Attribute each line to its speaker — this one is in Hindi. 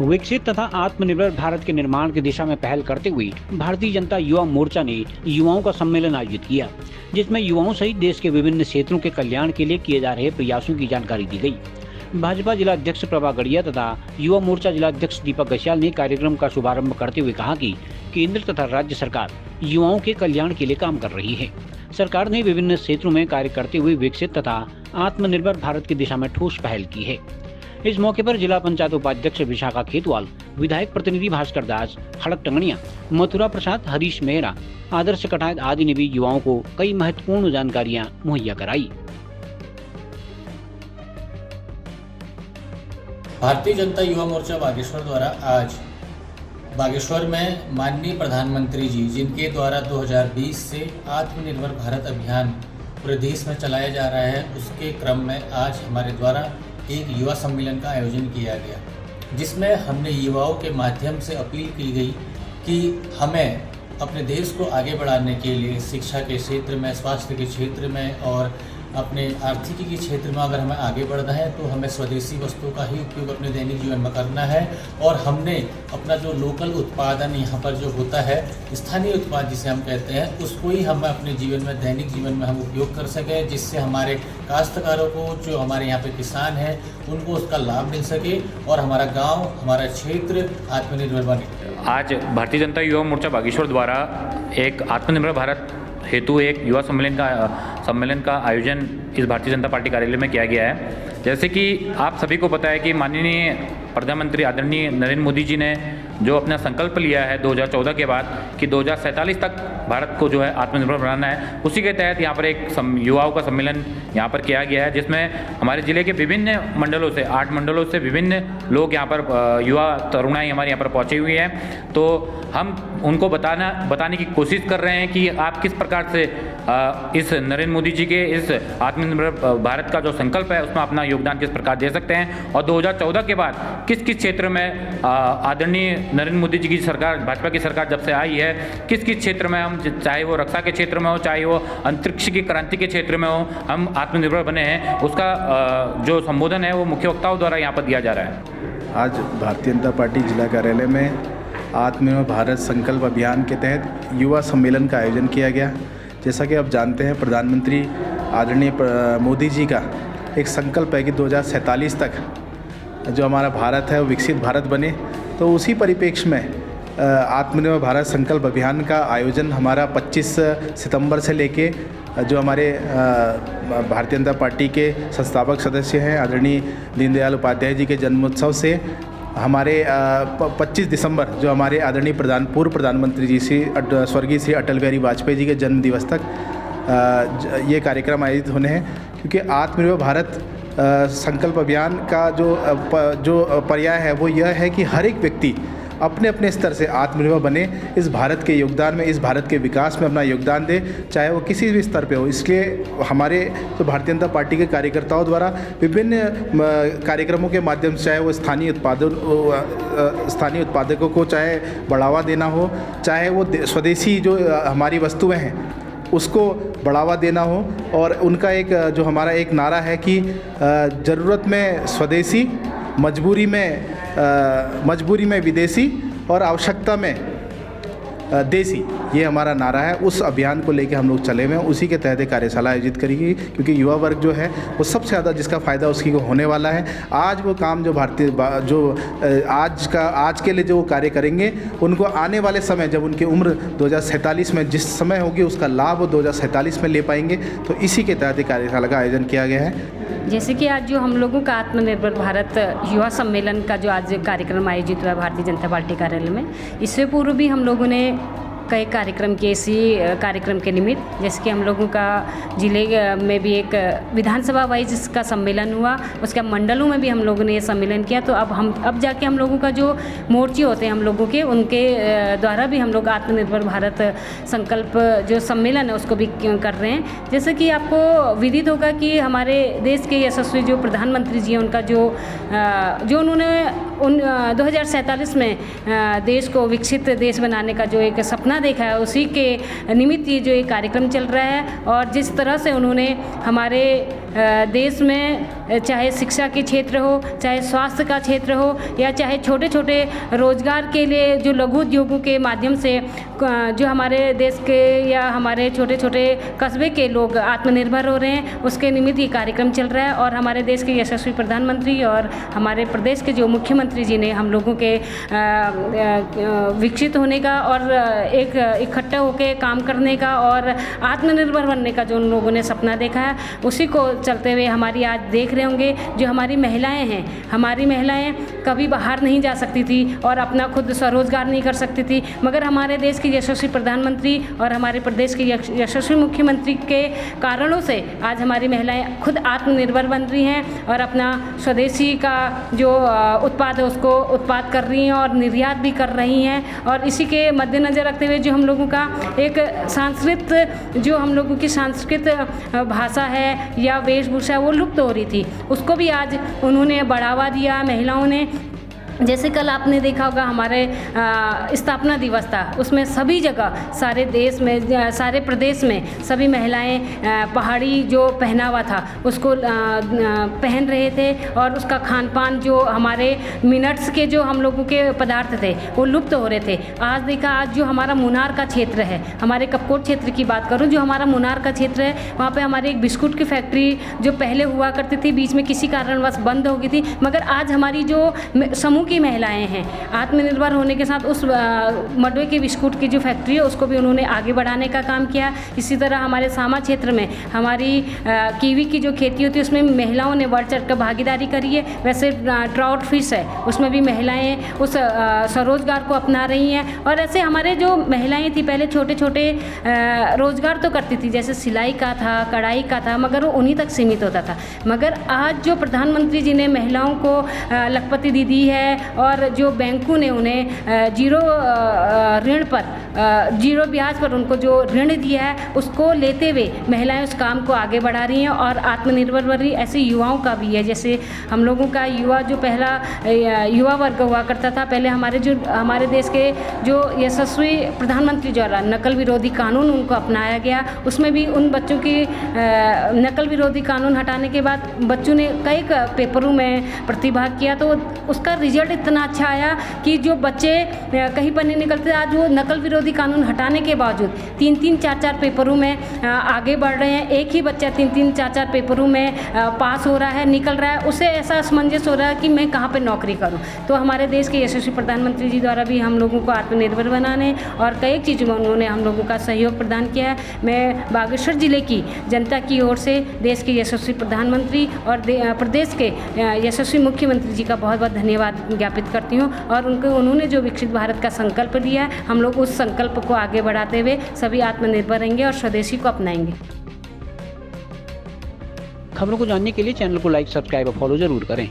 Speaker 1: विकसित तथा आत्मनिर्भर भारत के निर्माण की दिशा में पहल करते हुए भारतीय जनता युवा मोर्चा ने युवाओं का सम्मेलन आयोजित किया, जिसमें युवाओं सहित देश के विभिन्न क्षेत्रों के कल्याण के लिए किए जा रहे प्रयासों की जानकारी दी गई। भाजपा जिला अध्यक्ष प्रभा गढ़िया तथा युवा मोर्चा जिला अध्यक्ष दीपक घसियाल ने कार्यक्रम का शुभारंभ करते हुए कहा कि केंद्र तथा राज्य सरकार युवाओं के कल्याण के लिए काम कर रही है। सरकार ने विभिन्न क्षेत्रों में कार्य करते हुए विकसित तथा आत्मनिर्भर भारत की दिशा में ठोस पहल की है। इस मौके पर जिला पंचायत उपाध्यक्ष विशाखा खेतवाल, विधायक प्रतिनिधि भास्कर दास, खड़क टंगड़िया, मथुरा प्रसाद, हरीश मेहरा, आदर्श कटायत आदि ने भी युवाओं को कई महत्वपूर्ण जानकारियां मुहैया कराई।
Speaker 2: भारतीय जनता युवा मोर्चा बागेश्वर द्वारा आज बागेश्वर में माननीय प्रधानमंत्री जी, जिनके द्वारा 2020 से आत्मनिर्भर भारत अभियान पूरे देश में चलाया जा रहा है, उसके क्रम में आज हमारे द्वारा एक युवा सम्मेलन का आयोजन किया गया, जिसमें हमने युवाओं के माध्यम से अपील की गई कि हमें अपने देश को आगे बढ़ाने के लिए शिक्षा के क्षेत्र में, स्वास्थ्य के क्षेत्र में और अपने आर्थिकी के क्षेत्र में अगर हमें आगे बढ़ना है तो हमें स्वदेशी वस्तुओं का ही उपयोग अपने दैनिक जीवन में करना है। और हमने अपना जो लोकल उत्पादन यहाँ पर जो होता है, स्थानीय उत्पाद जिसे हम कहते हैं, उसको ही हम अपने जीवन में, दैनिक जीवन में हम उपयोग कर सकें, जिससे हमारे काश्तकारों को, जो हमारे यहाँ पे किसान हैं, उनको उसका लाभ मिल सके और हमारा गाँव, हमारा क्षेत्र आत्मनिर्भर बने।
Speaker 3: आज भारतीय जनता युवा मोर्चा बागेश्वर द्वारा एक आत्मनिर्भर भारत हेतु एक युवा सम्मेलन का आयोजन इस भारतीय जनता पार्टी कार्यालय में किया गया है। जैसे कि आप सभी को पता है कि माननीय प्रधानमंत्री आदरणीय नरेंद्र मोदी जी ने जो अपना संकल्प लिया है 2014 के बाद कि 2047 तक भारत को जो है आत्मनिर्भर बनाना है, उसी के तहत यहाँ पर एक युवाओं का सम्मेलन यहाँ पर किया गया है, जिसमें हमारे ज़िले के विभिन्न मंडलों से, 8 मंडलों से विभिन्न लोग यहाँ पर युवा तरुणाई हमारे यहाँ पर पहुँची हुई हैं। तो हम उनको बताने की कोशिश कर रहे हैं कि आप किस प्रकार से इस नरेंद्र मोदी जी के इस आत्मनिर्भर भारत का जो संकल्प है उसमें अपना योगदान किस प्रकार दे सकते हैं, और 2014 के बाद किस किस क्षेत्र में आदरणीय नरेंद्र मोदी जी की सरकार, भाजपा की सरकार जब से आई है, किस किस क्षेत्र में हम, चाहे वो रक्षा के क्षेत्र में हो, चाहे वो अंतरिक्ष की क्रांति के क्षेत्र में हो, हम आत्मनिर्भर बने हैं, उसका जो संबोधन है वो मुख्य वक्ताओं द्वारा यहाँ पर दिया जा रहा है।
Speaker 4: आज भारतीय जनता पार्टी जिला कार्यालय में आत्मनिर्भर भारत संकल्प अभियान के तहत युवा सम्मेलन का आयोजन किया गया। जैसा कि आप जानते हैं, प्रधानमंत्री आदरणीय मोदी जी का एक संकल्प है कि 2047 तक जो हमारा भारत है वो विकसित भारत बने। तो उसी परिप्रेक्ष्य में आत्मनिर्भर भारत संकल्प अभियान का आयोजन हमारा 25 सितंबर से लेके जो हमारे भारतीय जनता पार्टी के संस्थापक सदस्य हैं आदरणीय दीनदयाल उपाध्याय जी के जन्मोत्सव से हमारे 25 दिसंबर जो हमारे आदरणीय पूर्व प्रधानमंत्री जी स्वर्गीय श्री अटल बिहारी वाजपेयी जी के जन्म दिवस तक ये कार्यक्रम आयोजित होने हैं। क्योंकि आत्मनिर्भर भारत संकल्प अभियान का जो पर्याय है वो यह है कि हर एक व्यक्ति अपने अपने स्तर से आत्मनिर्भर बने, इस भारत के योगदान में, इस भारत के विकास में अपना योगदान दे, चाहे वो किसी भी स्तर पे हो। इसलिए हमारे तो भारतीय जनता पार्टी के कार्यकर्ताओं द्वारा विभिन्न कार्यक्रमों के माध्यम से, चाहे वो स्थानीय उत्पादकों को चाहे बढ़ावा देना हो, चाहे वो स्वदेशी जो हमारी वस्तुएँ हैं उसको बढ़ावा देना हो, और उनका एक जो हमारा एक नारा है कि ज़रूरत में स्वदेशी, मजबूरी में विदेशी और आवश्यकता में देसी, ये हमारा नारा है। उस अभियान को लेके हम लोग चले हुए हैं। उसी के तहत कार्यशाला आयोजित करेगी, क्योंकि युवा वर्ग जो है वो सबसे ज़्यादा जिसका फ़ायदा उसकी को होने वाला है। आज वो काम जो आज के लिए जो कार्य करेंगे, उनको आने वाले समय जब उनकी उम्र 2047 में जिस समय होगी उसका लाभ वो 2047 में ले पाएंगे। तो इसी के तहत कार्यशाला का आयोजन किया गया है।
Speaker 5: जैसे कि आज जो हम लोगों का आत्मनिर्भर भारत युवा सम्मेलन का जो आज कार्यक्रम आयोजित हुआ भारतीय जनता पार्टी कार्यालय में, इससे पूर्व भी हम लोगों ने कई कार्यक्रम के इसी कार्यक्रम के निमित्त, जैसे कि हम लोगों का जिले में भी एक विधानसभा वाइज इसका सम्मेलन हुआ, उसके मंडलों में भी हम लोगों ने ये सम्मेलन किया। तो अब जाके हम लोगों का जो मोर्चे होते हैं हम लोगों के, उनके द्वारा भी हम लोग आत्मनिर्भर भारत संकल्प जो सम्मेलन है उसको भी कर रहे हैं। जैसे कि आपको विदित होगा कि हमारे देश के यशस्वी जो प्रधानमंत्री जी हैं, उनका जो उन्होंने 2047 में देश को विकसित देश बनाने का जो एक सपना देखा है, उसी के निमित्त ये जो एक कार्यक्रम चल रहा है। और जिस तरह से उन्होंने हमारे देश में चाहे शिक्षा के क्षेत्र हो, चाहे स्वास्थ्य का क्षेत्र हो, या चाहे छोटे छोटे रोजगार के लिए जो लघु उद्योगों के माध्यम से जो हमारे देश के या हमारे छोटे छोटे कस्बे के लोग आत्मनिर्भर हो रहे हैं, उसके निमित्त ये कार्यक्रम चल रहा है। और हमारे देश के यशस्वी प्रधानमंत्री और हमारे प्रदेश के जो मुख्यमंत्री जी ने हम लोगों के विकसित होने का और एक इकट्ठा होकर काम करने का और आत्मनिर्भर बनने का जो उन लोगों ने सपना देखा है, उसी को चलते हुए हमारी आज देख रहे होंगे जो हमारी महिलाएं हैं, हमारी महिलाएं कभी बाहर नहीं जा सकती थी और अपना खुद स्वरोजगार नहीं कर सकती थी, मगर हमारे देश के यशस्वी प्रधानमंत्री और हमारे प्रदेश के यशस्वी मुख्यमंत्री के कारणों से आज हमारी महिलाएं खुद आत्मनिर्भर बन रही हैं और अपना स्वदेशी का जो उत्पाद है उसको उत्पाद कर रही हैं और निर्यात भी कर रही हैं। और इसी के मद्देनज़र रखते हुए जो हम लोगों का एक जो हम लोगों की सांस्कृतिक भाषा है या वेशभूषा वो लुप्त हो रही थी, उसको भी आज उन्होंने बढ़ावा दिया महिलाओं ने। जैसे कल आपने देखा होगा हमारे स्थापना दिवस था, उसमें सभी जगह सारे देश में सारे प्रदेश में सभी महिलाएं पहाड़ी जो पहनावा था उसको पहन रहे थे और उसका खान पान जो हमारे मिनट्स के जो हम लोगों के पदार्थ थे वो लुप्त हो रहे थे। आज देखा, आज जो हमारा मुनार का क्षेत्र है, हमारे कपकोट क्षेत्र की बात करूँ, जो हमारा मुनार का क्षेत्र है, वहाँ पर हमारे एक बिस्कुट की फैक्ट्री जो पहले हुआ करती थी, बीच में किसी कारणवश बंद हो गई थी, मगर आज हमारी जो समूह की महिलाएं हैं आत्मनिर्भर होने के साथ उस मडवे के बिस्कुट की जो फैक्ट्री है उसको भी उन्होंने आगे बढ़ाने का काम किया। इसी तरह हमारे सामा क्षेत्र में हमारी कीवी की जो खेती होती है उसमें महिलाओं ने बढ़ चढ़ कर भागीदारी करी है। वैसे ट्राउट फिश है उसमें भी महिलाएं उस स्वरोजगार को अपना रही हैं। और ऐसे हमारे जो महिलाएं थी पहले छोटे छोटे रोजगार तो करती थी, जैसे सिलाई का था, कढ़ाई का था, मगर वो उन्हीं तक सीमित होता था। मगर आज जो प्रधानमंत्री जी ने महिलाओं को लखपति दी है और जो बैंकों ने उन्हें जीरो ऋण पर जीरो ब्याज पर उनको जो ऋण दिया है उसको लेते हुए महिलाएं उस काम को आगे बढ़ा रही हैं और आत्मनिर्भर बन रही। ऐसे युवाओं का भी है, जैसे हम लोगों का युवा जो पहला युवा वर्ग हुआ करता था, पहले हमारे देश के जो यशस्वी प्रधानमंत्री द्वारा नकल विरोधी कानून उनको अपनाया गया, उसमें भी उन बच्चों की नकल विरोधी कानून हटाने के बाद बच्चों ने कई पेपरों में प्रतिभाग किया तो उसका रिजल्ट इतना अच्छा आया कि जो बच्चे कहीं पर नहीं निकलते, आज वो नकल विरोधी कानून हटाने के बावजूद 3-3, 4-4 पेपरों में आगे बढ़ रहे हैं। एक ही बच्चा 3-3, 4-4 पेपरों में पास हो रहा है, निकल रहा है, उसे ऐसा असमंजस हो रहा है कि मैं कहाँ पे नौकरी करूँ। तो हमारे देश के यशस्वी प्रधानमंत्री जी द्वारा भी हम लोगों को आत्मनिर्भर बनाने और कई चीज़ों में उन्होंने हम लोगों का सहयोग प्रदान किया है। मैं बागेश्वर जिले की जनता की ओर से देश के यशस्वी प्रधानमंत्री और प्रदेश के यशस्वी मुख्यमंत्री जी का बहुत बहुत धन्यवाद ज्ञापित करती हूँ। और उन्होंने जो विकसित भारत का संकल्प लिया है, हम लोग उस संकल्प को आगे बढ़ाते हुए सभी आत्मनिर्भर रहेंगे और स्वदेशी को अपनाएंगे।
Speaker 1: खबरों को जानने के लिए चैनल को लाइक, सब्सक्राइब और फॉलो जरूर करें।